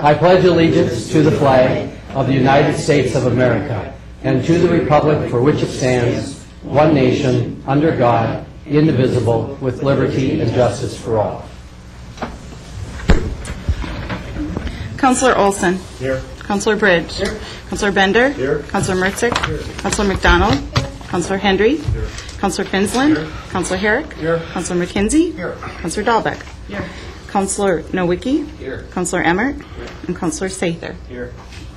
I pledge allegiance to the flag of the United States of America and to the republic for which it stands, one nation, under God, indivisible, with liberty and justice for all. Councillor Olson. Here. Councillor Bridge. Here. Councillor Bender. Here. Councillor Mertzick. Here. Councillor McDonald. Councillor Hendry. Here. Councillor Finsland. Here. Councillor Herrick. Here. Councillor McKenzie. Here. Councillor Dahlbeck. Here. Councillor Nowicki. Here. Councillor Emmert. And Councillor Sather. Here.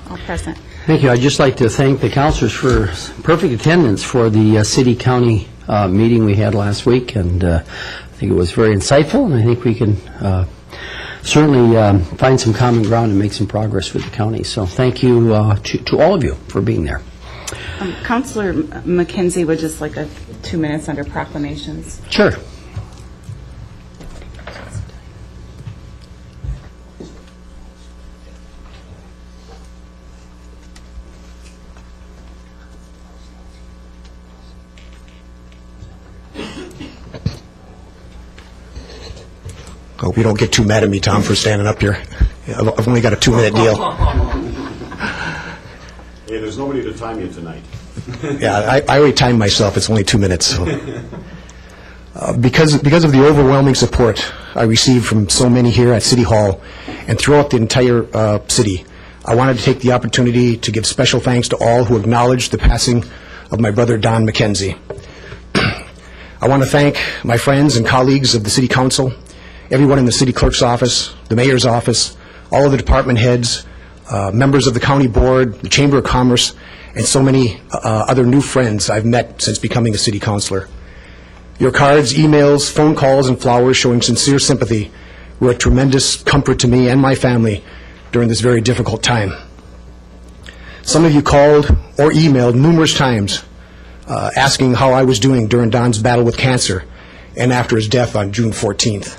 All present. Thank you. I'd just like to thank the councilors for perfect attendance for the city-county meeting we had last week, and I think it was very insightful, and I think we can certainly find some common ground and make some progress with the county. So thank you to all of you for being there. Councillor McKenzie would just like 2 minutes under proclamations. Sure. I hope you don't get too mad at me, Tom, for standing up here. I've only got a 2-minute deal. Hey, there's nobody to time you tonight. Yeah, I already timed myself. It's only 2 minutes. So. Because of the overwhelming support I received from so many here at City Hall and throughout the entire city, I wanted to take the opportunity to give special thanks to all who acknowledged the passing of my brother, Don McKenzie. I want to thank my friends and colleagues of the City Council, everyone in the City Clerk's office, the Mayor's office, all of the department heads, members of the County Board, the Chamber of Commerce, and so many other new friends I've met since becoming a City Councilor. Your cards, emails, phone calls, and flowers showing sincere sympathy were a tremendous comfort to me and my family during this very difficult time. Some of you called or emailed numerous times asking how I was doing during Don's battle with cancer and after his death on June 14th.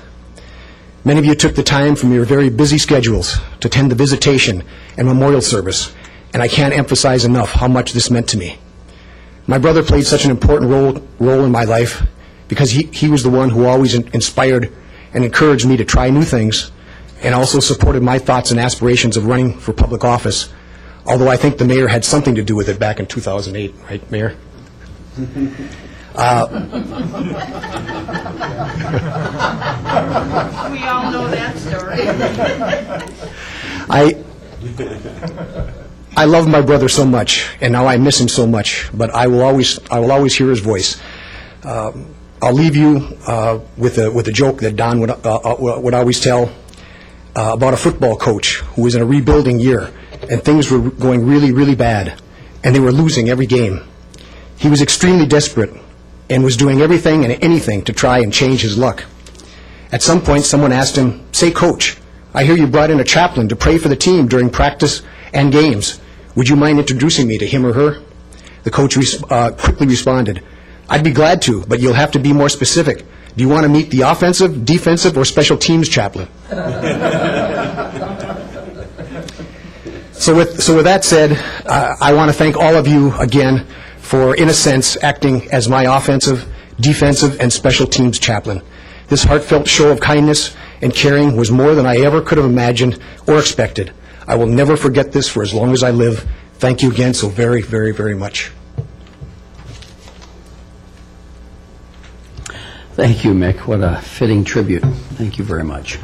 Many of you took the time from your very busy schedules to attend the visitation and memorial service, and I can't emphasize enough how much this meant to me. My brother played such an important role in my life because he was the one who always inspired and encouraged me to try new things and also supported my thoughts and aspirations of running for public office, although I think the mayor had something to do with it back in 2008, right, Mayor? We all know that story. I love my brother so much, and now I miss him so much, but I will always hear his voice. I'll leave you with a joke that Don would always tell about a football coach who was in a rebuilding year, and things were going really, really bad, and they were losing every game. He was extremely desperate and was doing everything and anything to try and change his luck. At some point, someone asked him, "Say, Coach, I hear you brought in a chaplain to pray for the team during practice and games. Would you mind introducing me to him or her?" The coach quickly responded, "I'd be glad to, but you'll have to be more specific. Do you want to meet the offensive, defensive, or special teams chaplain?" So with that said, I want to thank all of you again for, in a sense, acting as my offensive, defensive, and special teams chaplain. This heartfelt show of kindness and caring was more than I ever could have imagined or expected. I will never forget this for as long as I live. Thank you again so very, very, very much. Thank you, Mick. What a fitting tribute. Thank you very much.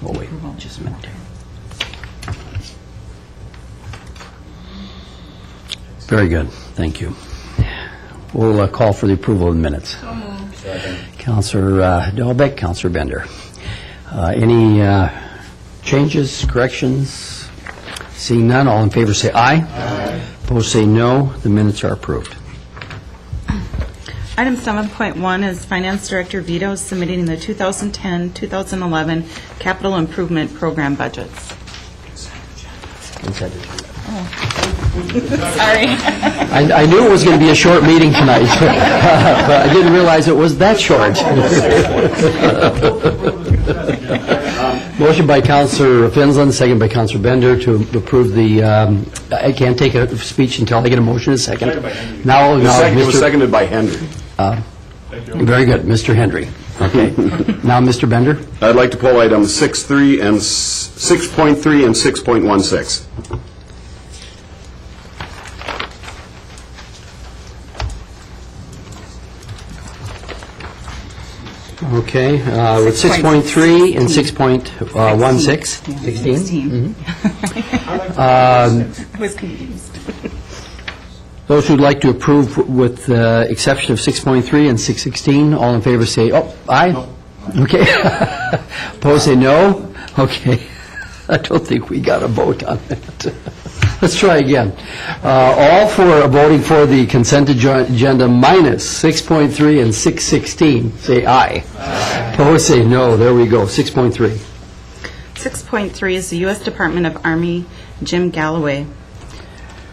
Oh, wait, just a minute. Very good. Thank you. We'll call for the approval of the minutes. Councillor Dahlbeck, Councillor Bender. Any changes, corrections? Seeing none, all in favor say aye. Aye. Opposed say no. The minutes are approved. Item 7.1 is Finance Director Vito submitting the 2010-2011 Capital Improvement Program budgets. Consent agenda. Sorry. I knew it was going to be a short meeting tonight, but I didn't realize it was that short. Motion by Councillor Finsland, second by Councillor Bender to approve the. I can't take a speech until I get a motion in a second. Now, it was seconded by Henry. Very good, Mr. Hendry. Okay. Now, Mr. Bender? I'd like to pull items 6.3 and 6.3 and 6.16. Okay, with 6.3 and 6.16? 16? I was confused. Those who'd like to approve with the exception of 6.3 and 6.16, all in favor say, oh, aye? No. Okay. Opposed say no? Okay. I don't think we got a vote on that. Let's try again. All for voting for the consent agenda minus 6.3 and 6.16, say aye. Aye. Opposed say no. There we go. 6.3. 6.3 is the U.S. Department of Army Jim Galloway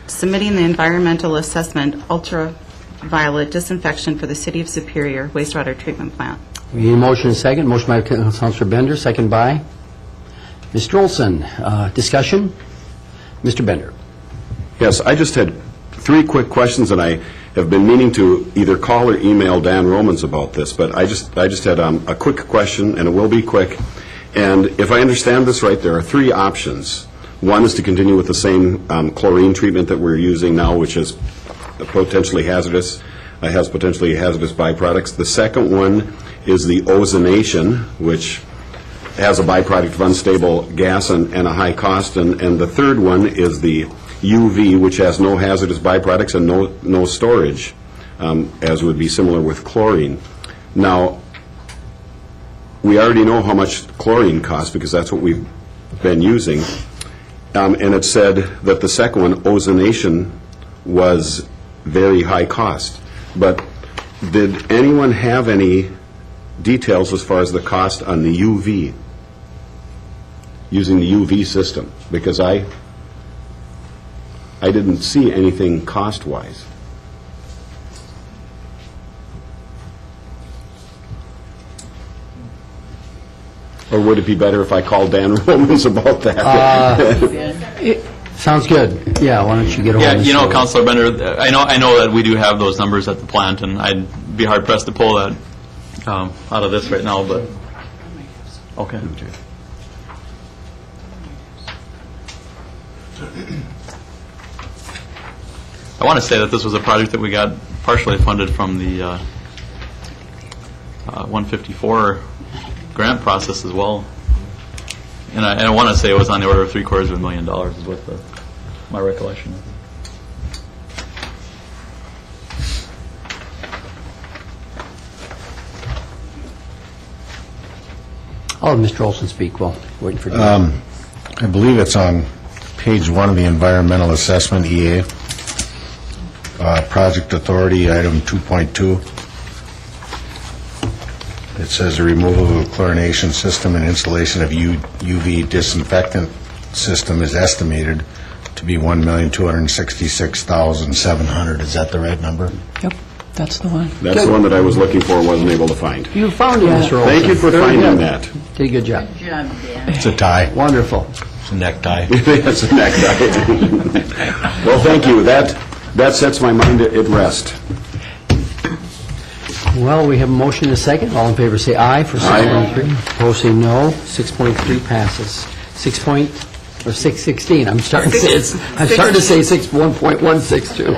submitting the environmental assessment ultraviolet disinfection for the City of Superior wastewater treatment plant. We need a motion and a second. Motion by Councilor Bender, second by Mr. Olson. Discussion? Mr. Bender. Yes, I just had 3 quick questions, and I have been meaning to either call or email Dan Romans about this, but I just had a quick question, and it will be quick. And if I understand this right, there are 3 options. One is to continue with the same chlorine treatment that we're using now, which is potentially hazardous, has potentially hazardous byproducts. The second one is the ozonation, which has a byproduct of unstable gas and a high cost. And the third one is the UV, which has no hazardous byproducts and no storage, as would be similar with chlorine. Now, we already know how much chlorine costs because that's what we've been using. And it said that the second one, ozonation, was very high cost. But did anyone have any details as far as the cost on the UV, using the UV system? Because I didn't see anything cost-wise. Or would it be better if I called Dan Romans about that? Sounds good. Yeah, why don't you get over Yeah, this? you know, Councilor Bender, I know that we do have those numbers at the plant, and I'd be hard-pressed to pull that out of this right now, but, okay. I want to say that this was a project that we got partially funded from the 154 grant process as well. And I want to say it was on the order of $750,000 is what my recollection is. I'll have Mr. Olson speak while waiting for you. I believe it's on page 1 of the environmental assessment, EA. Project Authority, item 2.2. It says the removal of a chlorination system and installation of UV disinfectant system is estimated to be $1,266,700. Is that the right number? Yep, that's the one. That's the one that I was looking for and wasn't able to find. You found it, Mr. Olson. Thank you for Very finding good. that. Did a good job. It's a tie. Wonderful. It's a necktie. That's the next item. Well, thank you. That sets my mind at rest. Well, we have a motion and a second. All in favor say aye for 6.3. Opposed say no. 6.3 passes. 6.16. I'm starting to say 1.162.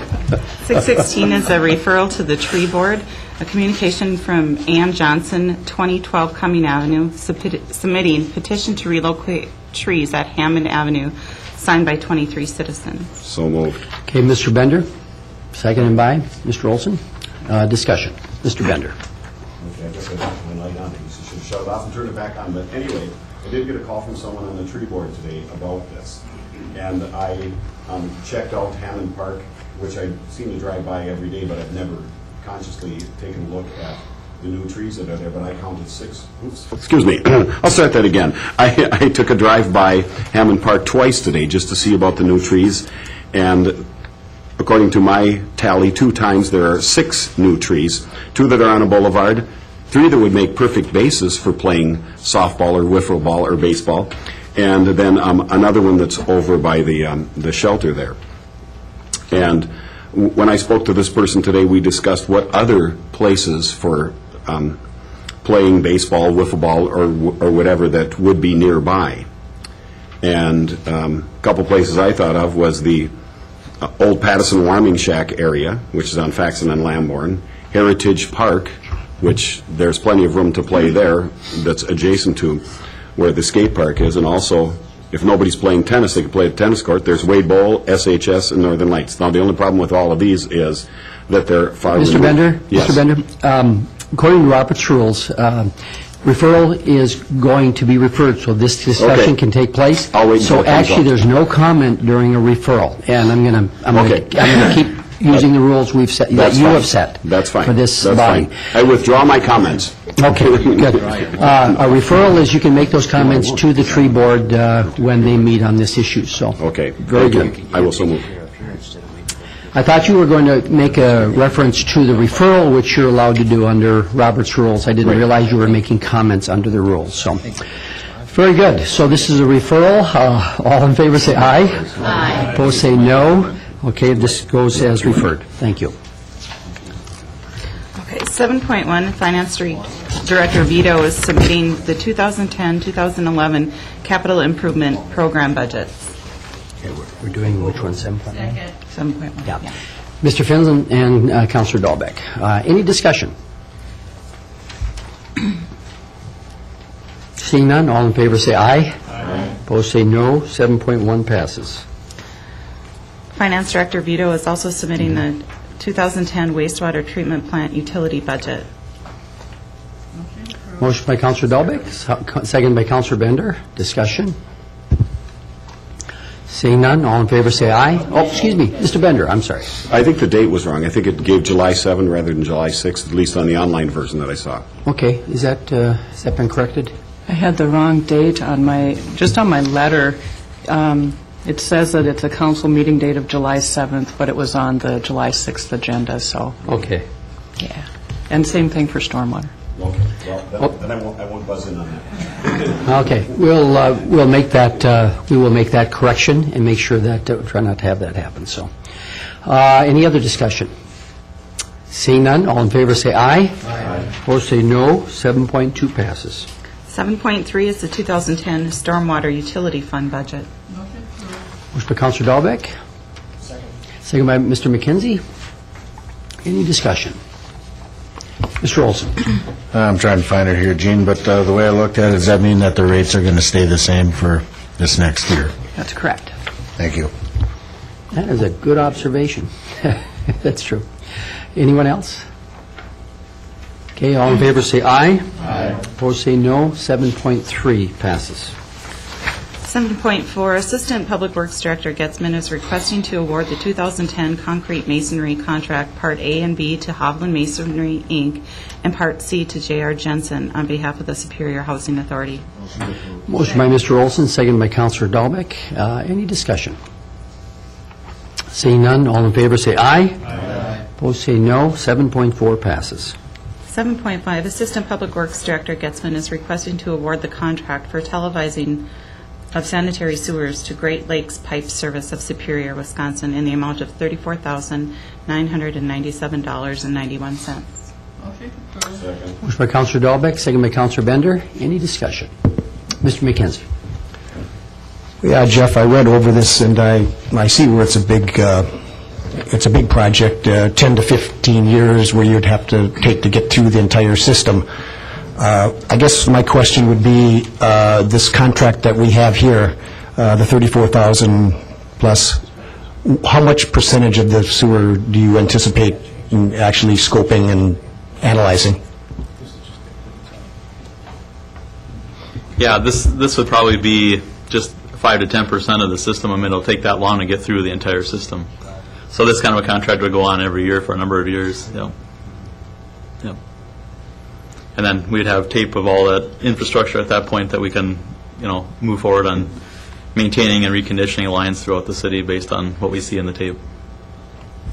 616 is a referral to the tree board, a communication from Ann Johnson, 2012 Cumming Avenue, submitting petition to relocate trees at Hammond Avenue, signed by 23 citizens. So moved. Okay, Mr. Bender, seconded by Mr. Olson. Discussion. Mr. Bender. Okay, I guess I left my light on. You should shut it off and turn it back on. But anyway, I did get a call from someone on the tree board today about this. And I checked out Hammond Park, which I seem to drive by every day, but I've never consciously taken a look at the new trees that are there, but I counted 6. Oops. Excuse me. I'll start that again. I took a drive by Hammond Park twice today just to see about the new trees. And according to my tally, 2 times there are 6 new trees, 2 that are on a boulevard, 3 that would make perfect bases for playing softball or wiffle ball or baseball, and then another one that's over by the shelter there. And when I spoke to this person today, we discussed what other places for playing baseball, wiffle ball, or whatever that would be nearby. And a couple places I thought of was the old Pattison Warming Shack area, which is on Faxon and Lamborn, Heritage Park, which there's plenty of room to play there, that's adjacent to where the skate park is, and also, if nobody's playing tennis, they can play at the tennis court. There's Wade Bowl, SHS, and Northern Lights. Now, the only problem with all of these is that they're far Mr. removed. Bender? Yes. Mr. Bender, according to Robert's rules, referral is going to be referred, so this discussion Okay. can take place. I'll wait until So it comes actually, up. there's no comment during a referral, and I'm going Okay. to keep using the rules we've set, that That's you fine. have set. That's fine. For this That's body. fine. I withdraw my comments. Okay, good. A referral is you can make those comments to the tree board when they meet on this issue, so. Okay. Very Thank good. you. I will so move. I thought you were going to make a reference to the referral, which you're allowed to do under Robert's rules. I didn't Right. realize you were making comments under the rules, so. Very good. So this is a referral. All in favor say aye. Aye. Opposed say no. Okay, this goes as referred. Thank you. Okay, 7.1, Finance Director Vito is submitting the 2010-2011 capital improvement program budgets. Okay, we're doing which one, 7.1? 7.1. Yeah. Mr. Finzen and Councilor Dahlbeck. Any discussion? Seeing none, all in favor say aye. Aye. Opposed say no. 7.1 passes. Finance Director Vito is also submitting the 2010 wastewater treatment plant utility budget. Motion by Councilor Dahlbeck, second by Councilor Bender. Discussion? Seeing none, all in favor say aye. Oh, excuse me, Mr. Bender, I'm sorry. I think the date was wrong. I think it gave July 7 rather than July 6, at least on the online version that I saw. Okay, has that been corrected? I had the wrong date on just on my letter. It says that it's a council meeting date of July 7th, but it was on the July 6th agenda, so, Okay. yeah. And same thing for stormwater. Okay. Well, then I won't buzz in on that. Okay, we'll make that, we will make that correction and make sure that, try not to have that happen, so. Any other discussion? Seeing none, all in favor say aye. Aye. Opposed say no. 7.2 passes. 7.3 is the 2010 stormwater utility fund budget. Motion by Councilor Dahlbeck. Second by Mr. McKenzie. Any discussion? Mr. Olson. I'm trying to find it here, Gene, but the way I looked at it, does that mean that the rates are going to stay the same for this next year? That's correct. Thank you. That is a good observation. That's true. Anyone else? Okay, all in favor say aye. Aye. Opposed say no. 7.3 passes. 7.4, Assistant Public Works Director Getzman is requesting to award the 2010 concrete masonry contract Part A and B to Hovland Masonry, Inc., and Part C to J.R. Jensen on behalf of the Superior Housing Authority. Motion by Mr. Olson, second by Councilor Dahlbeck. Any discussion? Seeing none, all in favor say aye. Aye. Opposed say no. 7.4 passes. 7.5, Assistant Public Works Director Getzman is requesting to award the contract for televising of sanitary sewers to Great Lakes Pipe Service of Superior, Wisconsin, in the amount of $34,997.91. Motion by Councilor Dahlbeck, second by Councilor Bender. Any discussion? Mr. McKenzie. Yeah, Jeff, I read over this, and I see where it's a big project, 10 to 15 years where you'd have to take to get through the entire system. I guess my question would be, this contract that we have here, the 34,000 plus, how much percentage of the sewer do you anticipate in actually scoping and analyzing? Yeah, this would probably be just 5 to 10% of the system. I mean, it'll take that long to get through the entire system. So this kind of a contract would go on every year for a number of years. Yep. Yep. And then we'd have tape of all that infrastructure at that point that we can, move forward on maintaining and reconditioning lines throughout the city based on what we see in the tape.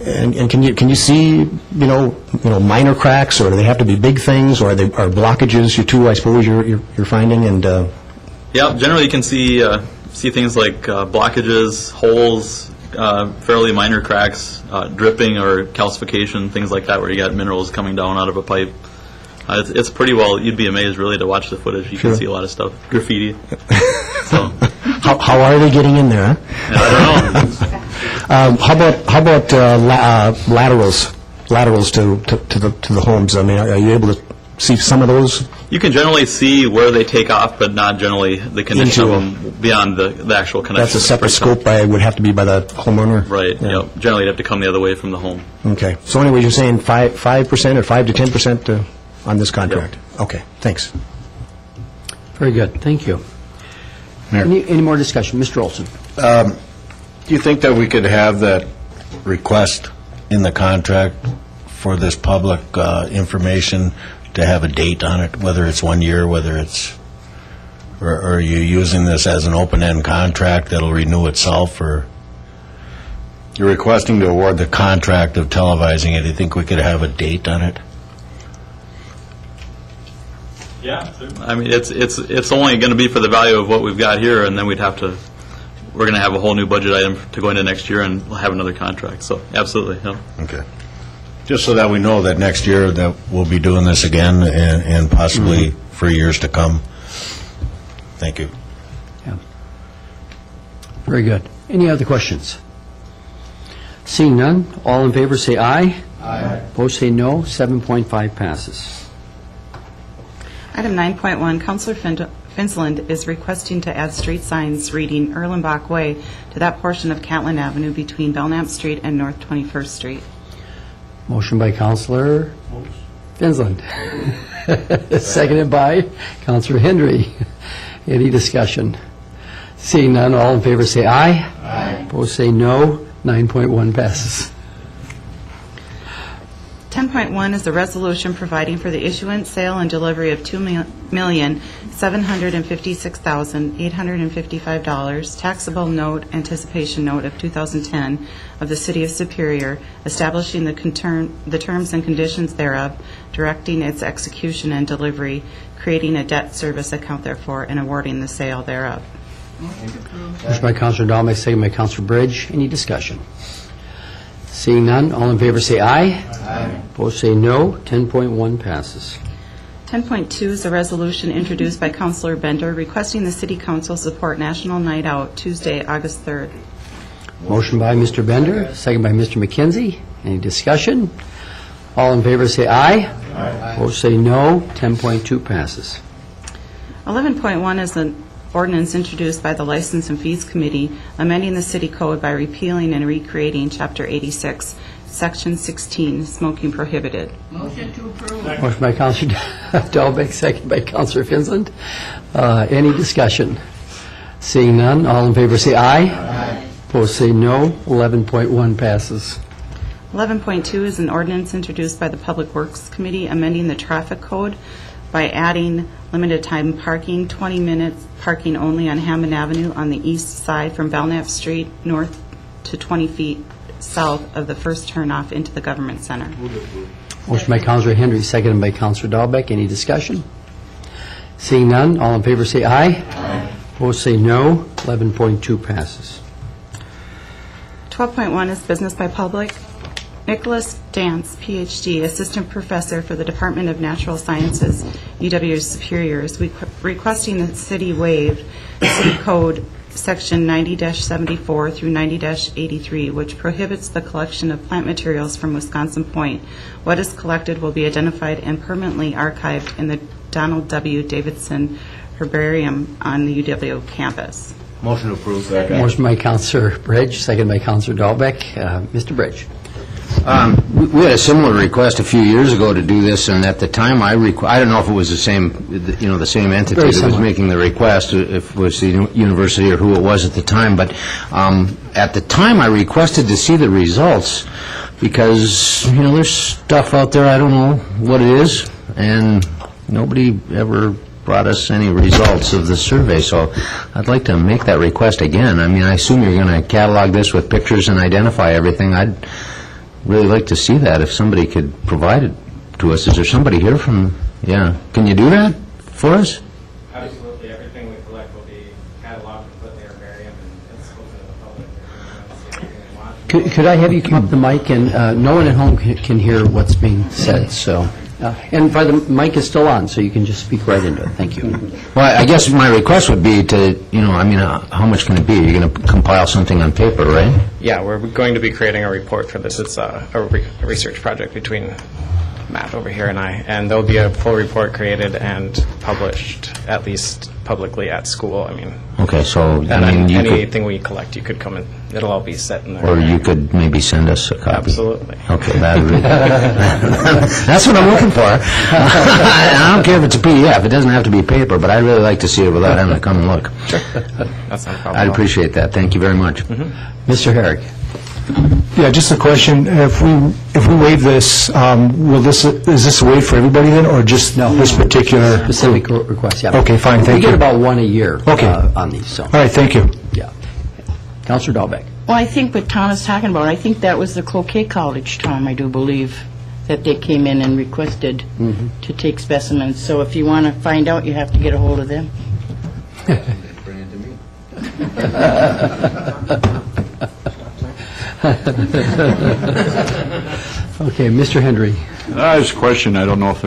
And can you see minor cracks, or do they have to be big things, or are blockages I suppose you're finding? And yeah, generally you can see things like blockages, holes, fairly minor cracks, dripping or calcification, things like that, where you got minerals coming down out of a pipe. It's pretty well, you'd be amazed really to watch the footage. You can see a lot of stuff, graffiti. So, How are they getting in there, huh? I don't know. How about laterals to the homes? I mean, are you able to see some of those? You can generally see where they take off, but not generally the condition Into of them beyond the actual connection. That's a separate scope would have to be by the homeowner? Right, Yeah. yep. Generally, you'd have to come the other way from the home. Okay. So anyway, you're saying 5% or 5 to 10% on this contract? Okay, thanks. Very good, thank you. Mayor. Any more discussion? Mr. Olson? Do you think that we could have that request in the contract for this public information to have a date on it, whether it's 1 year, whether it's, or are you using this as an open-end contract that'll renew itself, or you're requesting to award the contract of televising it? Do you think we could have a date on it? Yeah. I mean, it's only going to be for the value of what we've got here, and then we're going to have a whole new budget item to go into next year and have another contract. So, absolutely, yeah. Okay. Just so that we know that next year that we'll be doing this again and possibly for years to come. Thank you. Yeah. Very good. Any other questions? Seeing none, all in favor say aye. Aye. Opposed say no. 7.5 passes. Item 9.1, Councilor Finsland is requesting to add street signs reading Erlenbach Way to that portion of Catlin Avenue between Belknap Street and North 21st Street. Motion by Councilor Finsland. Seconded by Councilor Hendry. Any discussion? Seeing none, all in favor say aye. Aye. Opposed say no. 9.1 passes. 10.1 is a resolution providing for the issuance, sale, and delivery of $2,756,855 taxable note, anticipation note of 2010 of the City of Superior, establishing the terms and conditions thereof, directing its execution and delivery, creating a debt service account therefore, and awarding the sale thereof. Motion by Councilor Dalmac, second by Councilor Bridge. Any discussion? Seeing none, all in favor say aye. Aye. Opposed say no. 10.1 passes. 10.2 is a resolution introduced by Councilor Bender requesting the City Council support National Night Out Tuesday, August 3rd. Motion by Mr. Bender, second by Mr. McKenzie. Any discussion? All in favor say aye. Aye. Opposed say no. 10.2 passes. 11.1 is an ordinance introduced by the License and Fees Committee amending the city code by repealing and recreating Chapter 86, Section 16, smoking prohibited. Motion by Councilor Dalbeck, second by Councilor Finsland. Any discussion? Seeing none, all in favor say aye. Aye. Opposed say no. 11.1 passes. 11.2 is an ordinance introduced by the Public Works Committee amending the traffic code by adding limited time parking, 20 minutes parking only on Hammond Avenue on the east side from Belknap Street north to 20 feet south of the first turnoff into the Government Center. Motion by Councilor Hendry, seconded by Councilor Dalbeck. Any discussion? Seeing none, all in favor say aye. Aye. Opposed say no. 11.2 passes. 12.1 is business by public. Nicholas Dance, Ph.D., Assistant Professor for the Department of Natural Sciences, UW Superior, is requesting that the city waive City Code Section 90-74 through 90-83, which prohibits the collection of plant materials from Wisconsin Point. What is collected will be identified and permanently archived in the Donald W. Davidson Herbarium on the UW campus. Motion to approve. Motion by Councilor Bridge, second by Councilor Dalbeck. Mr. Bridge. We had a similar request a few years ago to do this, and at the time I don't know if it was the same entity that was making the request, if it was the university or who it was at the time, but at the time I requested to see the results because, there's stuff out there, I don't know what it is, and nobody ever brought us any results of the survey, so I'd like to make that request again. I mean, I assume you're going to catalog this with pictures and identify everything. I'd really like to see that if somebody could provide it to us. Is there somebody here from, can you do that for us? Absolutely. Everything we collect will be cataloged and put in the herbarium, and it's open to the public. If anyone wants to see anything they want. Could I have you come up the mic, and no one at home can hear what's being said, so. And by the mic is still on, so you can just speak right into it. Thank you. Well, I guess my request would be to, how much can it be? You're going to compile something on paper, right? Yeah, we're going to be creating a report for this. It's a research project between Matt over here and I, and there'll be a full report created and published, at least publicly at school. I mean, Okay, so, and you could, anything we collect, you could come and it'll all be set in there. or you could maybe send us a copy. Absolutely. Okay, that's what I'm looking for. I don't care if it's a PDF, it doesn't have to be paper, but I'd really like to see it without having to come and look. That's not a problem. I'd appreciate that, thank you very much. Mr. Herrick? Yeah, just a question. If we waive this, is this a waive for everybody then, or just this particular? Specific request, yeah. Okay, fine, thank We get you. about one a year Okay. on these, so, All right, thank you. yeah. Counselor Dahlbeck? Well, I think what Tom is talking about, I think that was the Cloquet College, Tom, I do believe, that they came in and requested to take specimens. So if you want to find out, you have to get a hold of them. Okay, Mr. Hendry? Just a question. I don't know if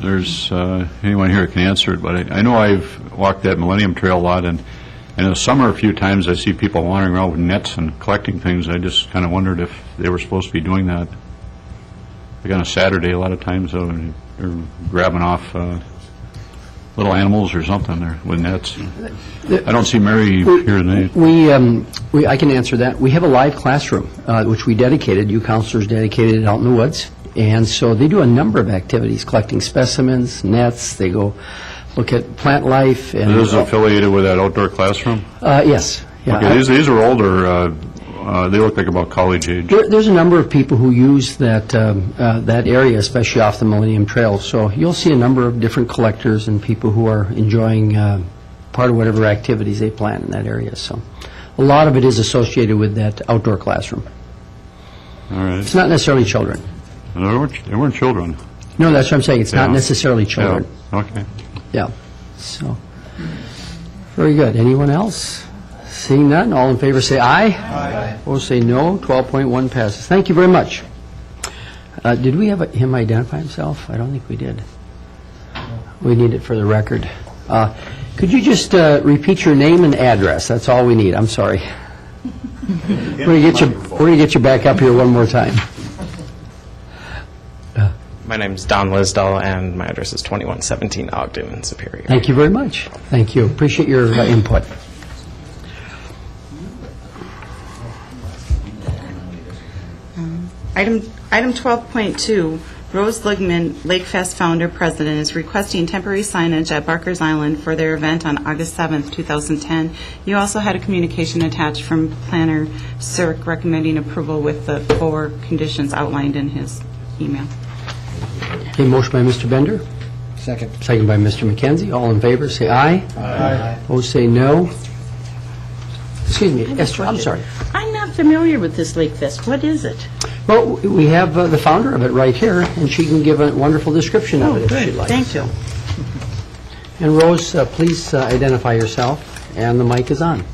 there's anyone here that can answer it, but I know I've walked that Millennium Trail a lot, and in the summer a few times I see people wandering around with nets and collecting things. I just kind of wondered if they were supposed to be doing that. Like on a Saturday, a lot of times they're grabbing off little animals or something there with nets. I don't see Mary here tonight. I can answer that. We have a live classroom, which we dedicated, you counselors dedicated it out in the woods. And so they do a number of activities, collecting specimens, nets, they go look at plant life. And Is it affiliated with that outdoor classroom? Yes. Yeah. Okay, these are older. They look like about college age. There's a number of people who use that area, especially off the Millennium Trail. So you'll see a number of different collectors and people who are enjoying part of whatever activities they plan in that area. So a lot of it is associated with that outdoor classroom. All right. It's not necessarily children. There weren't children. No, that's what I'm saying. It's not Yeah. necessarily children. Yeah, okay. Yeah. So, very good. Anyone else? Seeing none, all in favor say aye. Aye. Opposed say no. 12.1 passes. Thank you very much. Did we have him identify himself? I don't think we did. We need it for the record. Could you just repeat your name and address? That's all we need. I'm sorry. We're going to get you back up here one more time. My name's Don Lisdahl, and my address is 2117 Ogden in Superior. Thank you very much. Thank you. Appreciate your input. Item 12.2, Rose Ligman, Lakefest founder, president, is requesting temporary signage at Barker's Island for their event on August 7th, 2010. You also had a communication attached from Planner Cirque recommending approval with the 4 conditions outlined in his email. Okay, motion by Mr. Bender. Second. Second by Mr. McKenzie. All in favor, say aye. Aye. Opposed, say no. Excuse me, Esther, I'm sorry. I'm not familiar with this Lakefest. What is it? Well, we have the founder of it right here, and she can give a wonderful description of it if she'd like. Thank you. And Rose, please identify yourself, and the mic is on.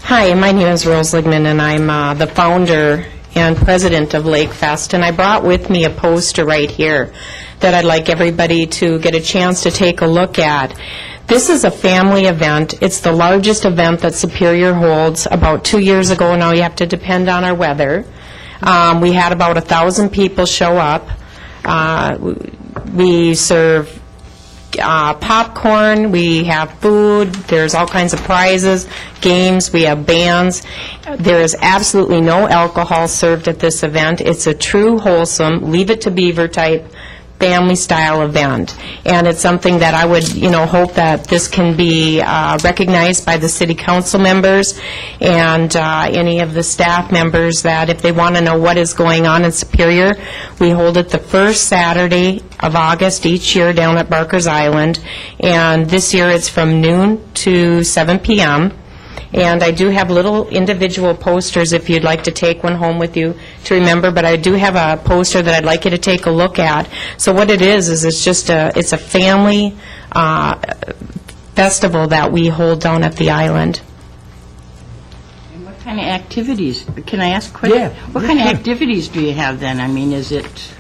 Hi, my name is Rose Ligman, and I'm the founder and president of Lakefest, and I brought with me a poster right here that I'd like everybody to get a chance to take a look at. This is a family event. It's the largest event that Superior holds. About 2 years ago now, you have to depend on our weather. We had about 1,000 people show up. We serve popcorn, we have food, there's all kinds of prizes, games, we have bands. There is absolutely no alcohol served at this event. It's a true wholesome, Leave It to Beaver type family-style event. And it's something that I would, hope that this can be recognized by the city council members and any of the staff members, that if they want to know what is going on in Superior, we hold it the first Saturday of August each year down at Barker's Island. And this year it's from noon to 7 p.m. And I do have little individual posters if you'd like to take one home with you to remember, but I do have a poster that I'd like you to take a look at. So what it is it's just it's a family festival that we hold down at the island. kind of activities, can I ask a question? Yeah. What kind of activities do you have then? I mean, is it,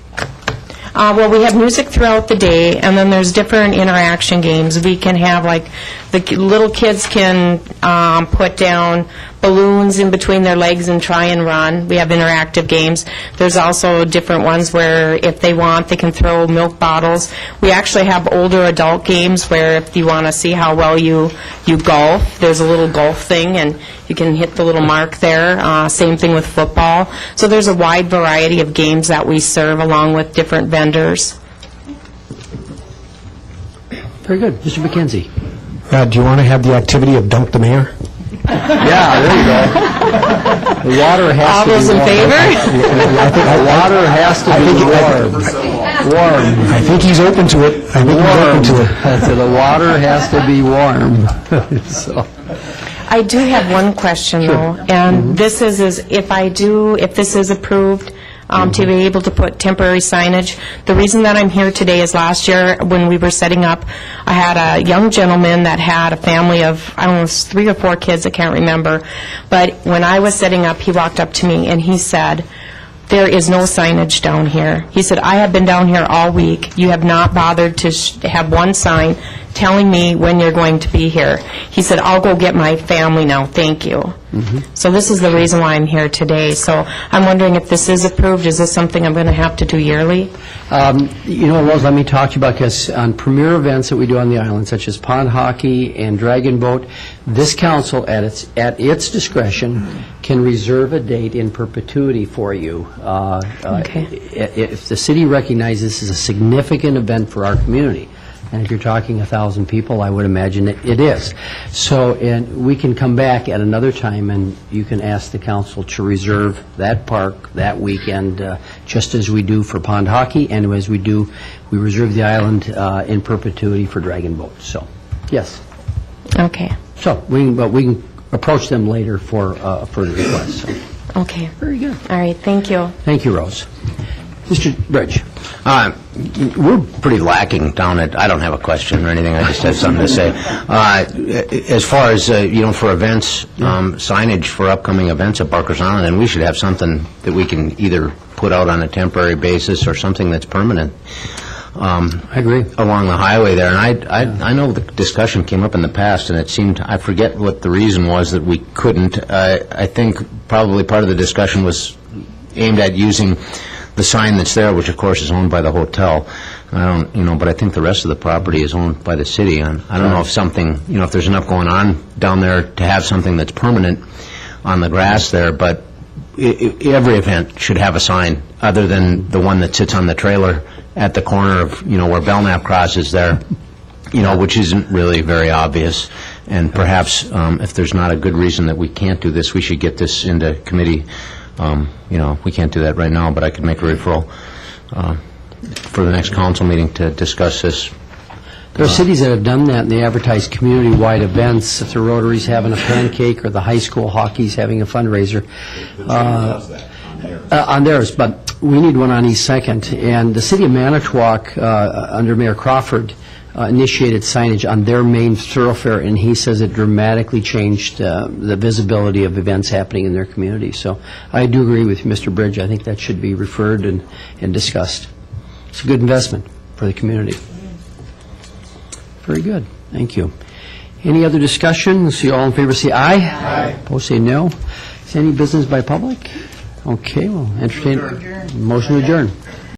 Well, we have music throughout the day, and then there's different interaction games. We can have, like, little kids can put down balloons in between their legs and try and run. We have interactive games. There's also different ones where, if they want, they can throw milk bottles. We actually have older adult games where, if you want to see how well you golf, there's a little golf thing, and you can hit the little mark there. Same thing with football. So there's a wide variety of games that we serve along with different vendors. Very good. Mr. McKenzie? Do you want to have the activity of dunk the mayor? Yeah, there you go. The water has All to be those in warm. favor? The water has to be warm. Warm. I think he's open to it. I think he's open to it. So the water has to be warm. So, I do have one question, though, and this is if this is approved, to be able to put temporary signage. The reason that I'm here today is last year, when we were setting up, I had a young gentleman that had a family of, I don't know, it was 3 or 4 kids, I can't remember, but when I was setting up, he walked up to me and he said, "There is no signage down here." He said, "I have been down here all week. You have not bothered to have one sign telling me when you're going to be here." He said, "I'll go get my family now, thank you." So this is the reason why I'm here today. So I'm wondering if this is approved, is this something I'm going to have to do yearly? you know, Rose, let me talk to you about, because on premier events that we do on the island, such as pond hockey and dragon boat, this council, at its discretion, can reserve a date in perpetuity for you. Okay. If the city recognizes this as a significant event for our community, and if you're talking 1,000 people, I would imagine it is. So, and we can come back at another time, and you can ask the council to reserve that park that weekend, just as we do for pond hockey, and as we reserve the island in perpetuity for dragon boats. So, yes. Okay. So, we can approach them later for a further request. So. Okay. Very good. All right, thank you. Thank you, Rose. Mr. Bridge. We're pretty lacking down at, I don't have a question or anything, I just have something to say. As far as, for events, signage for upcoming events at Barker's Island, and we should have something that we can either put out on a temporary basis or something that's permanent. I agree. Along the highway there, and I know the discussion came up in the past, and it seemed, I forget what the reason was that we couldn't. I think probably part of the discussion was aimed at using the sign that's there, which of course is owned by the hotel. I don't, but I think the rest of the property is owned by the city. And I don't know if something, if there's enough going on down there to have something that's permanent on the grass there, but every event should have a sign other than the one that sits on the trailer at the corner of, where Belknap crosses there, which isn't really very obvious. And perhaps if there's not a good reason that we can't do this, we should get this into committee. We can't do that right now, but I could make a referral for the next council meeting to discuss this. There are cities that have done that, and they advertise community-wide events. If the Rotary's having a pancake or the high school hockey's having a fundraiser on theirs, but we need one on East 2nd. And the city of Manitowoc, under Mayor Crawford, initiated signage on their main thoroughfare, and he says it dramatically changed the visibility of events happening in their community. So I do agree with Mr. Bridge. I think that should be referred and discussed. It's a good investment for the community. Very good. Thank you. Any other discussion? See, all in favor say aye. Aye. Opposed say no. Is any business by public? Okay, we'll entertain. Motion to adjourn.